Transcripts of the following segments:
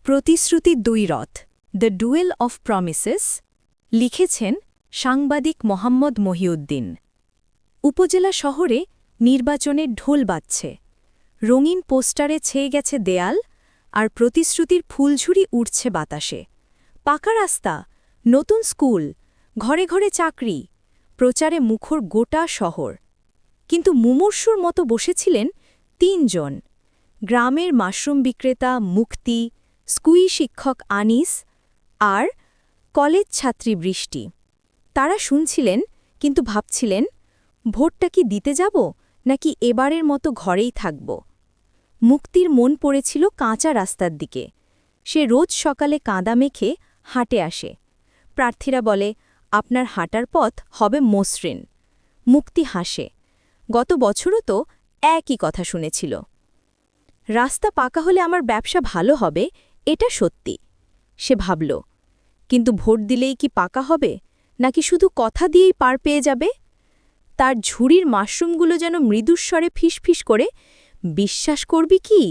প্রতিশ্রুতির দুই রথ দ্য ডুয়েল অফ প্রমিসেস লিখেছেন সাংবাদিক মোহাম্মদ মহিউদ্দিন। উপজেলা শহরে নির্বাচনের ঢোল বাজছে, রঙিন পোস্টারে ছেয়ে গেছে দেয়াল, আর প্রতিশ্রুতির ফুলঝুরি উঠছে বাতাসে। পাকা রাস্তা, নতুন স্কুল, ঘরে ঘরে চাকরি, প্রচারে মুখর গোটা শহর। কিন্তু মুমূর্ষুর মতো বসেছিলেন তিনজন, গ্রামের মাশরুম বিক্রেতা মুক্তি, স্কুই শিক্ষক আনিস আর কলেজ ছাত্রী বৃষ্টি। তারা শুনছিলেন, কিন্তু ভাবছিলেন, ভোটটা কি দিতে যাব নাকি এবারের মতো ঘরেই থাকব। মুক্তির মন পড়েছিল কাঁচা রাস্তার দিকে। সে রোজ সকালে কাঁদা মেখে হাঁটে আসে। প্রার্থীরা বলে, আপনার হাঁটার পথ হবে মসৃণ। মুক্তি হাসে। গত বছরও তো একই কথা শুনেছিল। রাস্তা পাকা হলে আমার ব্যবসা ভালো হবে, এটা সত্যি, সে ভাবল। কিন্তু ভোট দিলেই কি পাকা হবে, নাকি শুধু কথা দিয়েই পার পেয়ে যাবে? তার ঝুড়ির মাশরুমগুলো যেন মৃদুস্বরে ফিসফিস করে, বিশ্বাস করবি কি?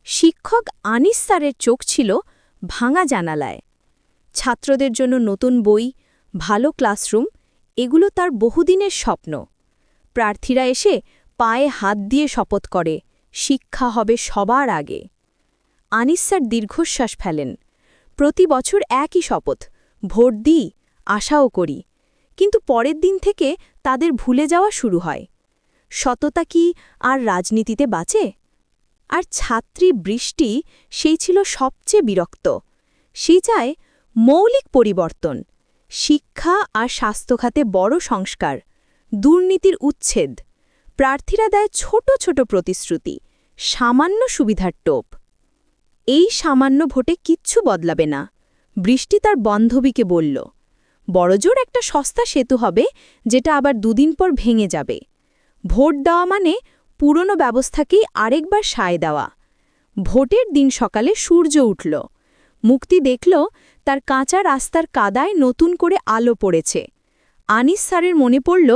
শিক্ষক আনিস স্যারের চোখ ছিল ভাঙা জানালায়। ছাত্রদের জন্য নতুন বই, ভালো ক্লাসরুম, এগুলো তার বহুদিনের স্বপ্ন। প্রার্থীরা এসে পায়ে হাত দিয়ে শপথ করে, শিক্ষা হবে সবার আগে। আনিস স্যার দীর্ঘশ্বাস ফেলেন। প্রতি বছর একই শপথ, ভোট দিই, আশাও করি। কিন্তু পরের দিন থেকে তাদের ভুলে যাওয়া শুরু হয়। সততা কি আর রাজনীতিতে বাঁচে? আর ছাত্রী বৃষ্টি, সেই ছিল সবচেয়ে বিরক্ত। সে চায় মৌলিক পরিবর্তন, শিক্ষা আর স্বাস্থ্যখাতে বড় সংস্কার, দুর্নীতির উচ্ছেদ। প্রার্থীরা দেয় ছোট ছোট প্রতিশ্রুতি, সামান্য সুবিধার টোপ। এই সামান্য ভোটে কিচ্ছু বদলাবে না, বৃষ্টি তার বান্ধবীকে বলল। বড়জোর একটা সস্তা সেতু হবে, যেটা আবার দুদিন পর ভেঙে যাবে। ভোট দেওয়া মানে পুরনো ব্যবস্থাকেই আরেকবার সায় দেওয়া। ভোটের দিন সকালে সূর্য উঠল। মুক্তি দেখল তার কাঁচা রাস্তার কাদায় নতুন করে আলো পড়েছে। আনিস স্যারের মনে পড়ল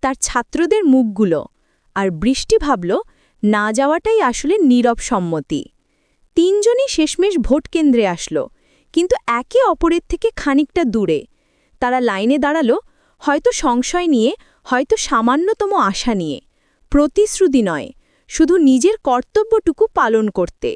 তার ছাত্রদের মুখগুলো, আর বৃষ্টি ভাবল, না যাওয়াটাই আসলে নীরব সম্মতি। তিনজনই শেষমেশ ভোট কেন্দ্রে আসলো, কিন্তু একে অপরের থেকে খানিকটা দূরে। তারা লাইনে দাঁড়ালো, হয়তো সংশয় নিয়ে, হয়তো সামান্যতম আশা নিয়ে। প্রতিশ্রুতি নয়, শুধু নিজের কর্তব্যটুকু পালন করতে।